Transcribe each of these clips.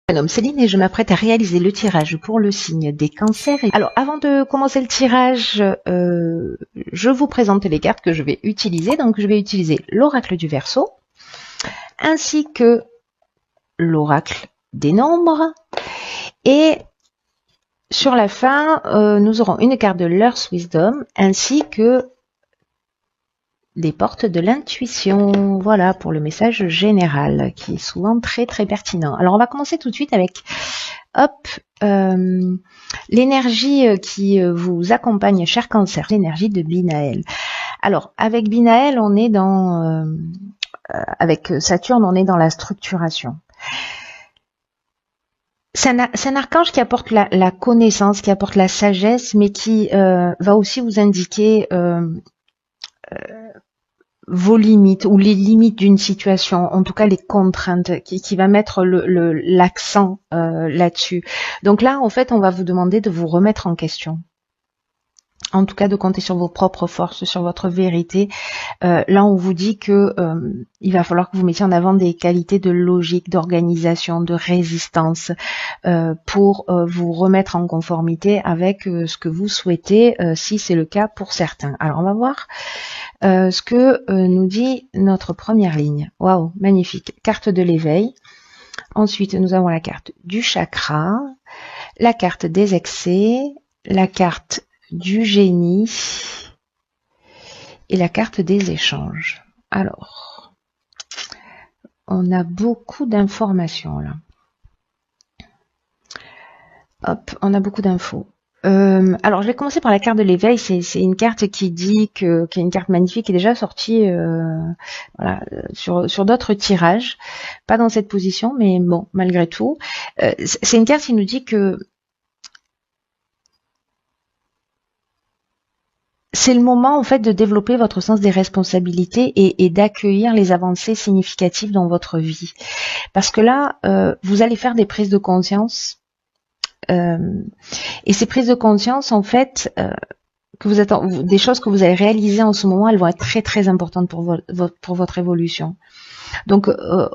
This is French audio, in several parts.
Prénom Céline et je m'apprête à réaliser le tirage pour le signe des cancers. Alors avant de commencer le tirage, je vous présente les cartes que je vais utiliser. Donc je vais utiliser l'oracle du Verseau ainsi que l'oracle des nombres. Et sur la fin, nous aurons une carte de l'Earth Wisdom ainsi que des portes de l'intuition. Voilà pour le message général qui est souvent très très pertinent. Alors on va commencer tout de suite avec l'énergie qui vous accompagne, cher Cancer, l'énergie de Binaël. Alors avec Binaël, on est dans avec Saturne, on est dans la structuration. C'est un archange qui apporte la connaissance, qui apporte la sagesse, mais qui va aussi vous indiquer vos limites ou les limites d'une situation, en tout cas les contraintes, qui va mettre l'accent là-dessus. Donc là, en fait, on va vous demander de vous remettre en question. En tout cas, de compter sur vos propres forces, sur votre vérité. Là, on vous dit que il va falloir que vous mettiez en avant des qualités de logique, d'organisation, de résistance pour vous remettre en conformité avec ce que vous souhaitez, si c'est le cas pour certains. Alors, on va voir ce que nous dit notre première ligne. Waouh, magnifique. Carte de l'éveil. Ensuite, nous avons la carte du chakra, la carte des excès, la carte du génie et la carte des échanges. Alors, on a beaucoup d'informations là. Hop, on a beaucoup d'infos. Alors, je vais commencer par la carte de l'éveil. C'est une carte qui dit qui est une carte magnifique, qui est déjà sortie voilà, sur d'autres tirages. Pas dans cette position, mais bon, malgré tout. C'est une carte qui nous dit que c'est le moment en fait de développer votre sens des responsabilités et d'accueillir les avancées significatives dans votre vie. Parce que là, vous allez faire des prises de conscience. Et ces prises de conscience, en fait, des choses que vous avez réalisées en ce moment, elles vont être très très importantes pour votre évolution. Donc,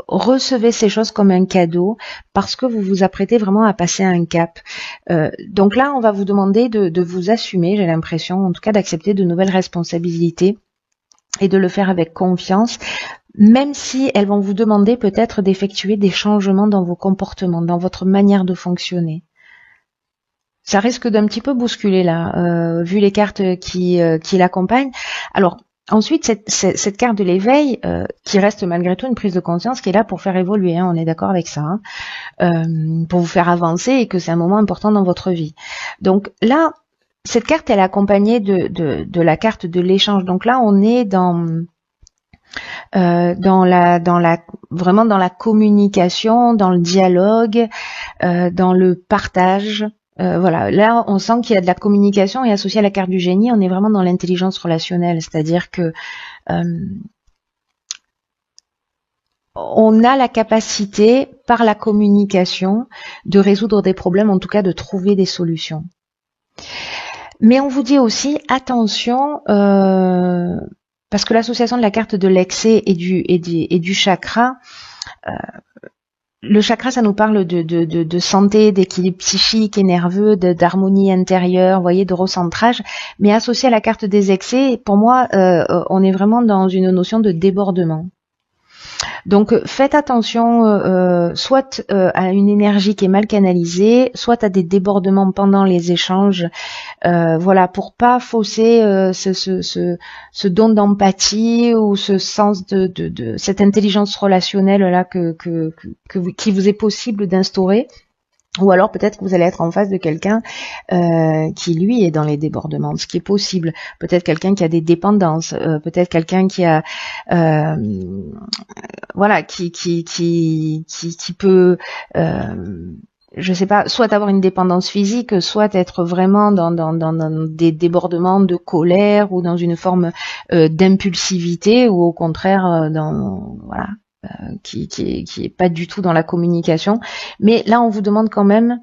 recevez ces choses comme un cadeau parce que vous vous apprêtez vraiment à passer un cap. Donc là, on va vous demander de vous assumer, j'ai l'impression, en tout cas d'accepter de nouvelles responsabilités et de le faire avec confiance, même si elles vont vous demander peut-être d'effectuer des changements dans vos comportements, dans votre manière de fonctionner. Ça risque d'un petit peu bousculer là, vu les cartes qui l'accompagnent. Alors, ensuite, cette carte de l'éveil, qui reste malgré tout une prise de conscience, qui est là pour faire évoluer, hein, on est d'accord avec ça, hein, pour vous faire avancer et que c'est un moment important dans votre vie. Donc là, cette carte, elle est accompagnée de la carte de l'échange. Donc là, on est vraiment dans la communication, dans le dialogue, dans le partage. Voilà, là on sent qu'il y a de la communication et associé à la carte du génie, on est vraiment dans l'intelligence relationnelle, c'est-à-dire que on a la capacité par la communication de résoudre des problèmes, en tout cas de trouver des solutions. Mais on vous dit aussi attention, parce que l'association de la carte de l'excès et du chakra, le chakra, ça nous parle de santé, d'équilibre psychique et nerveux, d'harmonie intérieure, vous voyez, de recentrage. Mais associé à la carte des excès, pour moi, on est vraiment dans une notion de débordement. Donc faites attention, soit à une énergie qui est mal canalisée, soit à des débordements pendant les échanges, voilà, pour pas fausser ce don d'empathie ou ce sens de cette intelligence relationnelle là qui vous est possible d'instaurer. Ou alors peut-être que vous allez être en face de quelqu'un qui lui est dans les débordements, ce qui est possible. Peut-être quelqu'un qui a des dépendances, peut-être quelqu'un qui a voilà, qui peut je sais pas, soit avoir une dépendance physique, soit être vraiment dans des débordements de colère ou dans une forme d'impulsivité ou au contraire voilà. Qui est pas du tout dans la communication. Mais là, on vous demande quand même,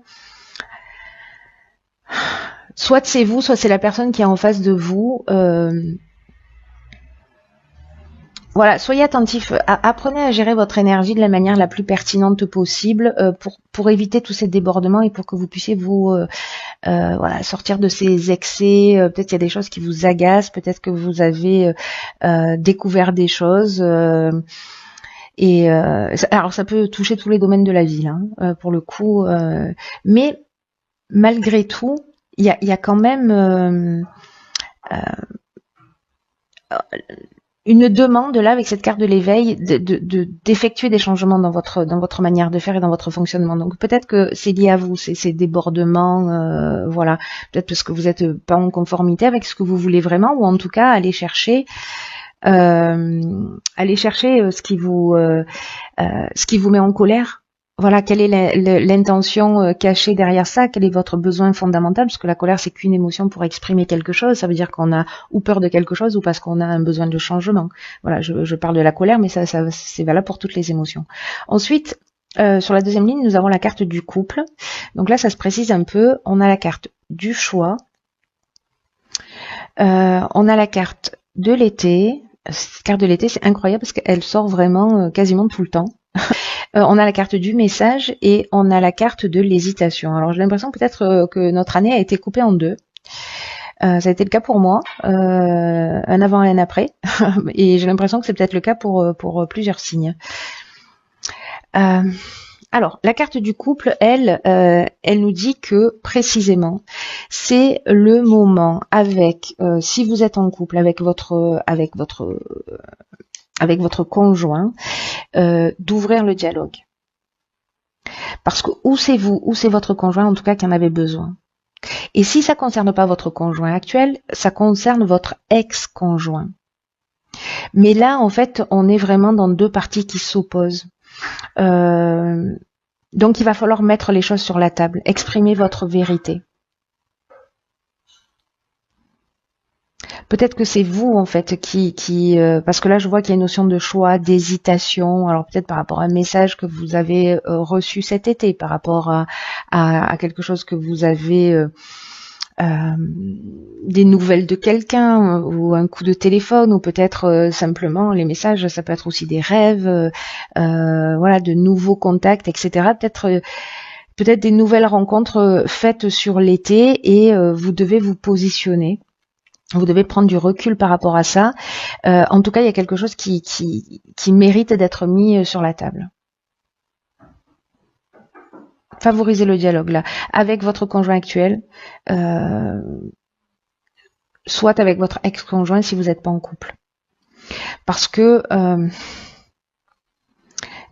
soit c'est vous, soit c'est la personne qui est en face de vous. Voilà, soyez attentif, apprenez à gérer votre énergie de la manière la plus pertinente possible pour éviter tous ces débordements et pour que vous puissiez vous voilà, sortir de ces excès. Peut-être qu'il y a des choses qui vous agacent, peut-être que vous avez découvert des choses. Alors ça peut toucher tous les domaines de la vie, là, pour le coup. Mais malgré tout, il y a quand même une demande là avec cette carte de l'éveil d'effectuer des changements dans votre manière de faire et dans votre fonctionnement. Donc peut-être que c'est lié à vous, ces débordements, voilà, peut-être parce que vous n'êtes pas en conformité avec ce que vous voulez vraiment, ou en tout cas aller chercher ce qui vous met en colère. Voilà, quelle est l'intention cachée derrière ça, quel est votre besoin fondamental, parce que la colère, c'est qu'une émotion pour exprimer quelque chose, ça veut dire qu'on a ou peur de quelque chose ou parce qu'on a un besoin de changement. Voilà, je parle de la colère, mais ça c'est valable pour toutes les émotions. Ensuite, sur la deuxième ligne, nous avons la carte du couple. Donc là, ça se précise un peu, on a la carte du choix, on a la carte de l'été. Cette carte de l'été, c'est incroyable parce qu'elle sort vraiment quasiment tout le temps. On a la carte du message et on a la carte de l'hésitation. Alors j'ai l'impression peut-être que notre année a été coupée en deux. Ça a été le cas pour moi, un avant et un après, et j'ai l'impression que c'est peut-être le cas pour plusieurs signes. Alors, la carte du couple, elle nous dit que précisément, c'est le moment si vous êtes en couple avec votre conjoint, d'ouvrir le dialogue. Parce que ou c'est vous, ou c'est votre conjoint, en tout cas, qui en avait besoin. Et si ça concerne pas votre conjoint actuel, ça concerne votre ex-conjoint. Mais là, en fait, on est vraiment dans deux parties qui s'opposent. Donc, il va falloir mettre les choses sur la table, exprimer votre vérité. Peut-être que c'est vous en fait qui parce que là je vois qu'il y a une notion de choix, d'hésitation. Alors peut-être par rapport à un message que vous avez reçu cet été, par rapport à quelque chose que vous avez des nouvelles de quelqu'un ou un coup de téléphone, ou peut-être simplement les messages, ça peut être aussi des rêves, voilà, de nouveaux contacts, etc. Peut-être des nouvelles rencontres faites sur l'été et vous devez vous positionner. Vous devez prendre du recul par rapport à ça. En tout cas, il y a quelque chose qui mérite d'être mis sur la table. Favorisez le dialogue là, avec votre conjoint actuel, soit avec votre ex-conjoint si vous n'êtes pas en couple. Parce que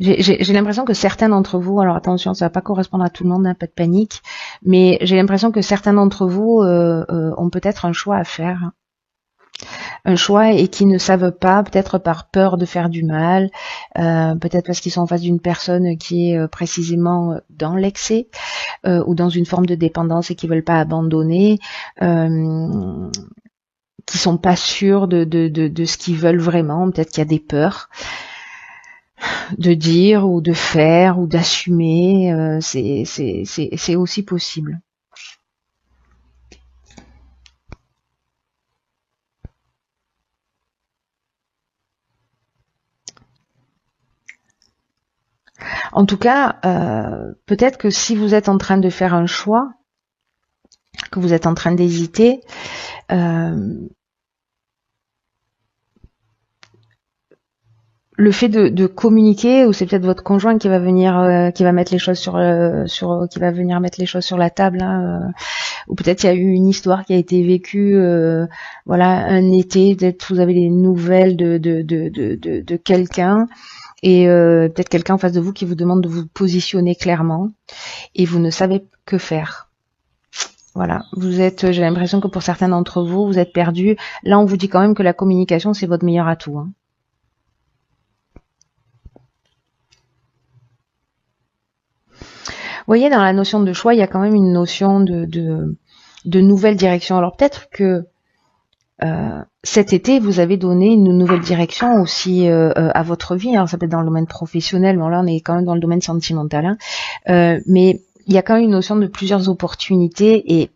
j'ai l'impression que certains d'entre vous, alors attention, ça va pas correspondre à tout le monde, hein, pas de panique, mais j'ai l'impression que certains d'entre vous ont peut-être un choix à faire. Un choix et qui ne savent pas, peut-être par peur de faire du mal, peut-être parce qu'ils sont en face d'une personne qui est précisément dans l'excès ou dans une forme de dépendance et qui veulent pas abandonner, qui sont pas sûrs de ce qu'ils veulent vraiment, peut-être qu'il y a des peurs de dire ou de faire ou d'assumer, c'est aussi possible. En tout cas, peut-être que si vous êtes en train de faire un choix, que vous êtes en train d'hésiter, le fait de communiquer, ou c'est peut-être votre conjoint qui va venir, qui va mettre les choses qui va venir mettre les choses sur la table, hein, ou peut-être il y a eu une histoire qui a été vécue, voilà, un été, peut-être vous avez des nouvelles de quelqu'un, et peut-être quelqu'un en face de vous qui vous demande de vous positionner clairement, et vous ne savez que faire. Voilà, j'ai l'impression que pour certains d'entre vous, vous êtes perdus. Là, on vous dit quand même que la communication, c'est votre meilleur atout, hein. Vous voyez, dans la notion de choix, il y a quand même une notion de nouvelle direction. Alors peut-être que cet été, vous avez donné une nouvelle direction aussi à votre vie. Alors ça peut être dans le domaine professionnel, mais là on est quand même dans le domaine sentimental, hein. Mais il y a quand même une notion de plusieurs opportunités et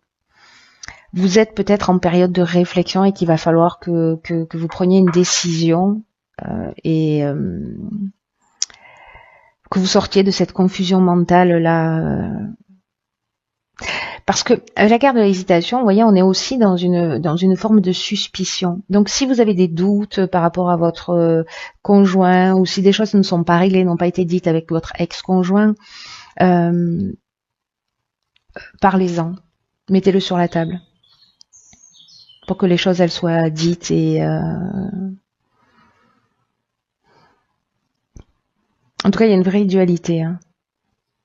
vous êtes peut-être en période de réflexion et qu'il va falloir que vous preniez une décision et que vous sortiez de cette confusion mentale là. Parce que la carte de l'hésitation, vous voyez, on est aussi dans une forme de suspicion. Donc, si vous avez des doutes par rapport à votre conjoint, ou si des choses ne sont pas réglées, n'ont pas été dites avec votre ex-conjoint, parlez-en, mettez-le sur la table, pour que les choses elles soient dites et en tout cas, il y a une vraie dualité. Hein.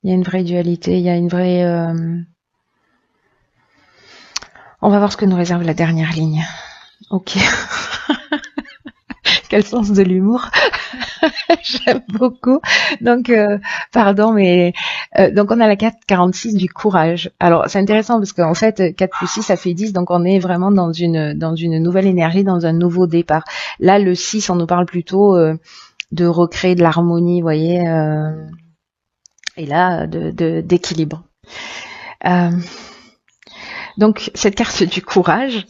Il y a une vraie dualité, il y a une vraie. On va voir ce que nous réserve la dernière ligne. Ok. Quel sens de l'humour. J'aime beaucoup. Donc, pardon, mais donc on a la carte 46 du courage. Alors, c'est intéressant parce qu'en fait, 4 plus 6, ça fait 10, donc on est vraiment dans une nouvelle énergie, dans un nouveau départ. Là, le 6, on nous parle plutôt de recréer de l'harmonie, vous voyez, et là, d'équilibre. Donc, cette carte du courage,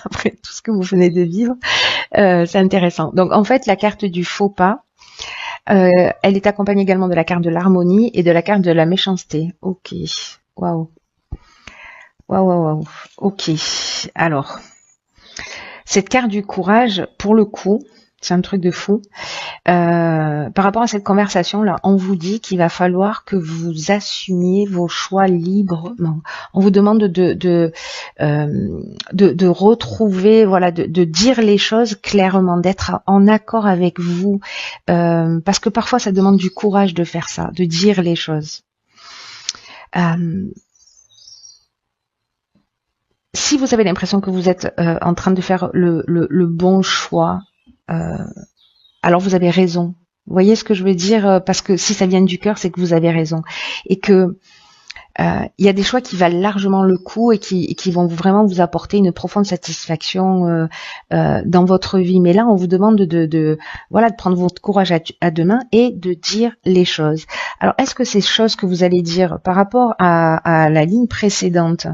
après tout ce que vous venez de vivre, c'est intéressant. Donc, en fait, la carte du faux pas, elle est accompagnée également de la carte de l'harmonie et de la carte de la méchanceté. Ok. Waouh. Waouh. Ok. Alors, cette carte du courage, pour le coup, c'est un truc de fou. Par rapport à cette conversation là, on vous dit qu'il va falloir que vous assumiez vos choix librement. On vous demande de retrouver, voilà, de dire les choses clairement, d'être en accord avec vous, parce que parfois ça demande du courage de faire ça, de dire les choses. Si vous avez l'impression que vous êtes en train de faire le bon choix, alors vous avez raison. Vous voyez ce que je veux dire? Parce que si ça vient du cœur, c'est que vous avez raison. Et que il y a des choix qui valent largement le coup et qui vont vraiment vous apporter une profonde satisfaction dans votre vie. Mais là, on vous demande de prendre votre courage à deux mains et de dire les choses. Alors, est-ce que ces choses que vous allez dire par rapport à la ligne précédente,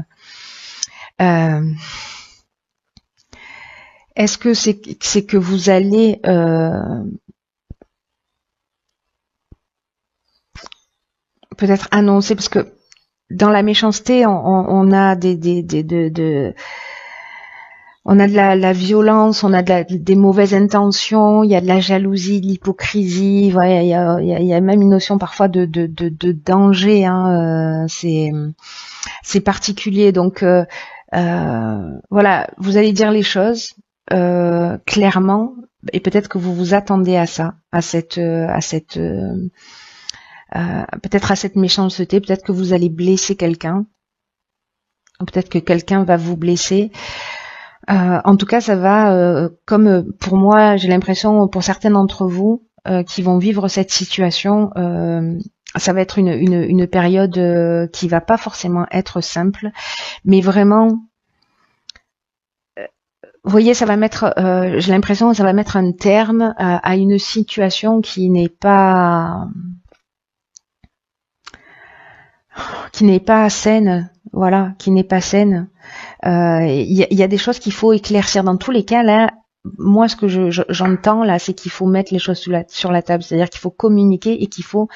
est-ce que c'est que vous allez peut-être annoncer, parce que dans la méchanceté, on a on a de la violence, on a des mauvaises intentions, il y a de la jalousie, de l'hypocrisie, voilà, il y a même une notion parfois de danger, hein, c'est particulier. Donc voilà, vous allez dire les choses clairement, et peut-être que vous vous attendez à ça, peut-être à cette méchanceté, peut-être que vous allez blesser quelqu'un, ou peut-être que quelqu'un va vous blesser. En tout cas, ça va, comme pour moi, j'ai l'impression, pour certains d'entre vous qui vont vivre cette situation, ça va être une période qui va pas forcément être simple, mais vraiment, vous voyez, ça va mettre, j'ai l'impression que ça va mettre un terme à une situation qui n'est pas saine, voilà, qui n'est pas saine. Il y a des choses qu'il faut éclaircir. Dans tous les cas, là, moi, ce que j'entends là, c'est qu'il faut mettre les choses sur la table. C'est-à-dire qu'il faut communiquer et qu'il faut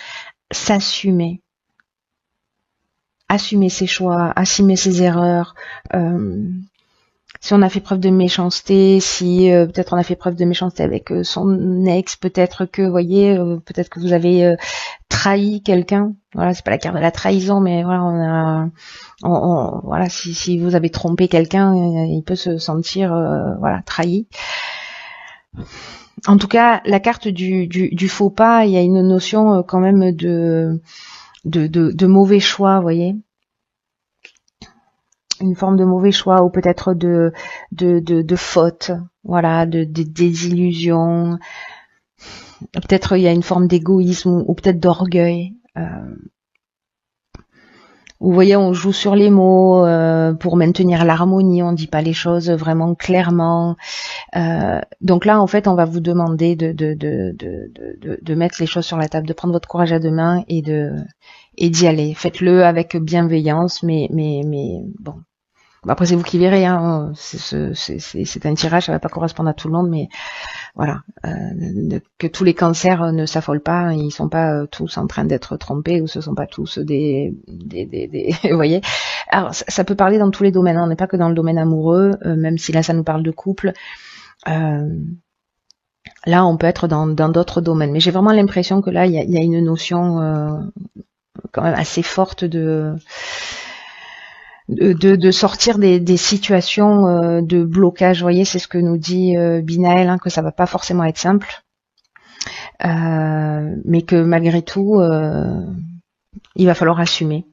s'assumer. Assumer ses choix, assumer ses erreurs. Si on a fait preuve de méchanceté, si peut-être on a fait preuve de méchanceté avec son ex, peut-être que, vous voyez, peut-être que vous avez trahi quelqu'un. Voilà, c'est pas la carte de la trahison, mais voilà, voilà, si vous avez trompé quelqu'un, il peut se sentir voilà, trahi. En tout cas, la carte du faux pas, il y a une notion quand même de mauvais choix, vous voyez. Une forme de mauvais choix, ou peut-être de faute, voilà, de désillusion. Peut-être il y a une forme d'égoïsme ou peut-être d'orgueil. Vous voyez, on joue sur les mots pour maintenir l'harmonie, on dit pas les choses vraiment clairement. Donc là, en fait, on va vous demander de mettre les choses sur la table, de prendre votre courage à deux mains et d'y aller. Faites-le avec bienveillance, mais bon. Après, c'est vous qui verrez, hein. C'est un tirage, ça va pas correspondre à tout le monde, mais voilà. Que tous les cancers ne s'affolent pas, ils sont pas tous en train d'être trompés, ou ce sont pas tous vous voyez. Alors, ça peut parler dans tous les domaines, hein. On n'est pas que dans le domaine amoureux, même si là, ça nous parle de couple. Là, on peut être dans d'autres domaines. Mais j'ai vraiment l'impression que là, il y a une notion quand même assez forte de sortir des situations de blocage. Vous voyez, c'est ce que nous dit Binaël, hein, que ça va pas forcément être simple. Mais que malgré tout, il va falloir assumer.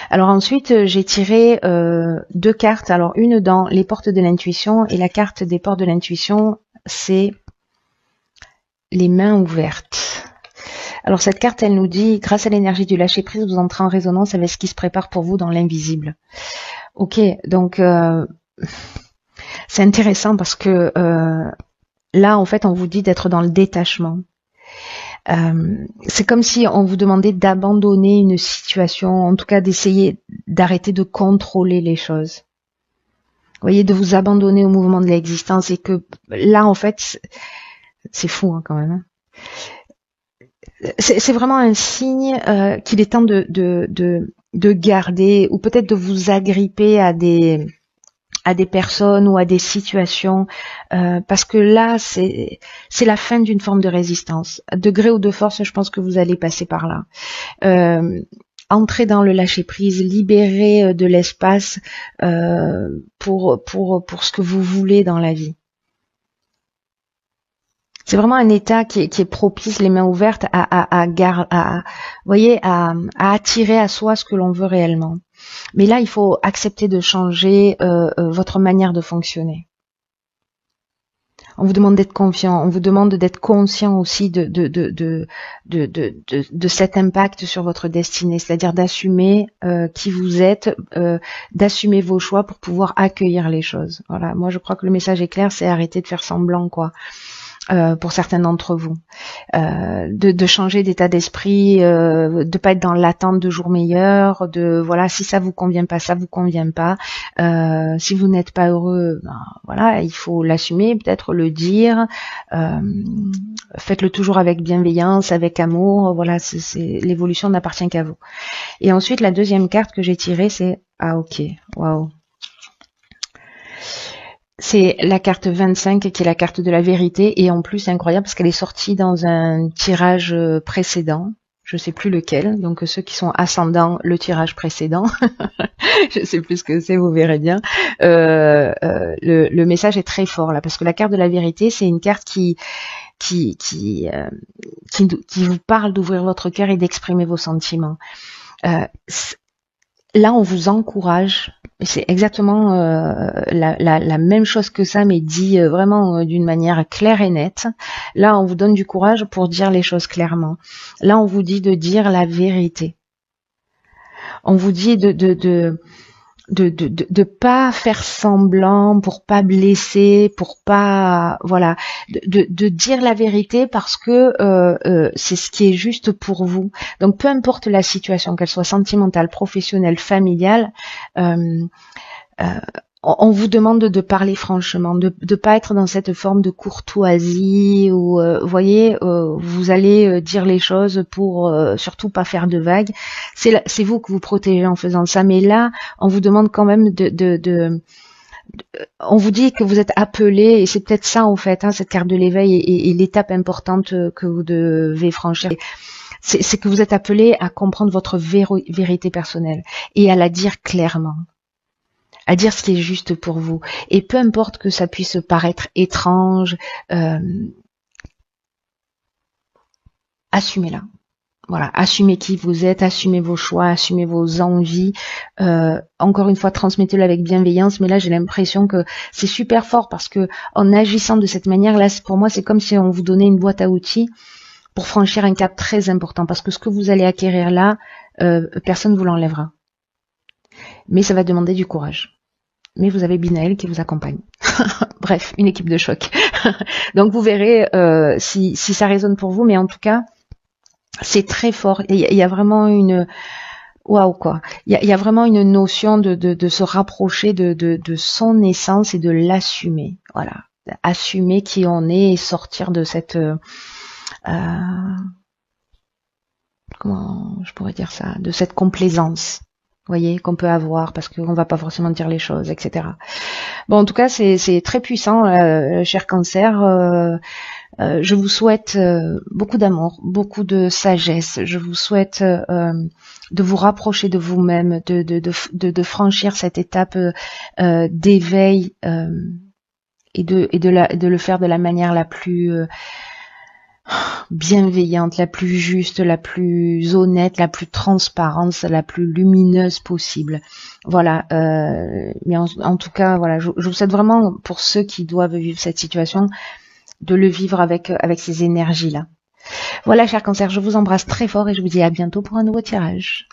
Alors ensuite, j'ai tiré 2 cartes. Alors une dans les portes de l'intuition, et la carte des portes de l'intuition, c'est les mains ouvertes. Alors cette carte, elle nous dit, grâce à l'énergie du lâcher-prise, vous entrez en résonance avec ce qui se prépare pour vous dans l'invisible. Ok, donc c'est intéressant parce que là, en fait, on vous dit d'être dans le détachement. C'est comme si on vous demandait d'abandonner une situation, en tout cas d'essayer d'arrêter de contrôler les choses. Vous voyez, de vous abandonner au mouvement de l'existence, et que là, en fait, c'est fou, hein, quand même. Hein. C'est vraiment un signe qu'il est temps de garder, ou peut-être de vous agripper à des personnes ou à des situations, parce que là, c'est la fin d'une forme de résistance. À degré ou de force, je pense que vous allez passer par là. Entrer dans le lâcher-prise, libérer de l'espace pour ce que vous voulez dans la vie. C'est vraiment un état qui est propice, les mains ouvertes, voyez, à attirer à soi ce que l'on veut réellement. Mais là, il faut accepter de changer votre manière de fonctionner. On vous demande d'être confiant, on vous demande d'être conscient aussi de cet impact sur votre destinée, c'est-à-dire d'assumer qui vous êtes, d'assumer vos choix pour pouvoir accueillir les choses. Voilà, moi je crois que le message est clair, c'est arrêter de faire semblant, quoi. Pour certains d'entre vous, de changer d'état d'esprit, de pas être dans l'attente de jours meilleurs, de voilà, si ça vous convient pas, ça vous convient pas, si vous n'êtes pas heureux, ben, voilà, il faut l'assumer, peut-être le dire, faites-le toujours avec bienveillance, avec amour, voilà, l'évolution n'appartient qu'à vous. Et ensuite, la deuxième carte que j'ai tirée, c'est ok, waouh. C'est la carte 25 qui est la carte de la vérité, et en plus c'est incroyable parce qu'elle est sortie dans un tirage précédent, je sais plus lequel, donc ceux qui sont ascendants, le tirage précédent, je sais plus ce que c'est, vous verrez bien. Le message est très fort là, parce que la carte de la vérité, c'est une carte qui vous parle d'ouvrir votre cœur et d'exprimer vos sentiments. Là, on vous encourage, c'est exactement la même chose que ça, mais dit vraiment d'une manière claire et nette. Là, on vous donne du courage pour dire les choses clairement. Là, on vous dit de dire la vérité. On vous dit de pas faire semblant, pour pas blesser, pour pas voilà, de dire la vérité parce que c'est ce qui est juste pour vous. Donc peu importe la situation, qu'elle soit sentimentale, professionnelle, familiale, on vous demande de parler franchement, de pas être dans cette forme de courtoisie où, vous voyez, vous allez dire les choses pour surtout pas faire de vagues. C'est vous que vous protégez en faisant ça, mais là, on vous demande quand même on vous dit que vous êtes appelé, et c'est peut-être ça en fait, hein, cette carte de l'éveil et l'étape importante que vous devez franchir. C'est que vous êtes appelé à comprendre votre vérité personnelle et à la dire clairement. À dire ce qui est juste pour vous. Et peu importe que ça puisse paraître étrange, assumez-la. Voilà, assumez qui vous êtes, assumez vos choix, assumez vos envies. Encore une fois, transmettez-le avec bienveillance. Mais là, j'ai l'impression que c'est super fort parce que en agissant de cette manière, là, pour moi, c'est comme si on vous donnait une boîte à outils pour franchir un cap très important. Parce que ce que vous allez acquérir là, personne ne vous l'enlèvera. Mais ça va demander du courage. Mais vous avez Binaël qui vous accompagne. Bref, une équipe de choc. Donc vous verrez si ça résonne pour vous, mais en tout cas, c'est très fort. Il y a vraiment Waouh, quoi. Il y a vraiment une notion de se rapprocher de son essence et de l'assumer. Voilà. Assumer qui on est et sortir de cette comment je pourrais dire ça, de cette complaisance, vous voyez, qu'on peut avoir parce qu'on va pas forcément dire les choses, etc. Bon, en tout cas, c'est très puissant, cher Cancer. Je vous souhaite beaucoup d'amour, beaucoup de sagesse. Je vous souhaite de vous rapprocher de vous-même, de franchir cette étape d'éveil et de le faire de la manière la plus bienveillante, la plus juste, la plus honnête, la plus transparente, la plus lumineuse possible. Voilà. Mais en tout cas, voilà, je vous souhaite vraiment, pour ceux qui doivent vivre cette situation, de le vivre avec ces énergies-là. Voilà, cher Cancer, je vous embrasse très fort et je vous dis à bientôt pour un nouveau tirage.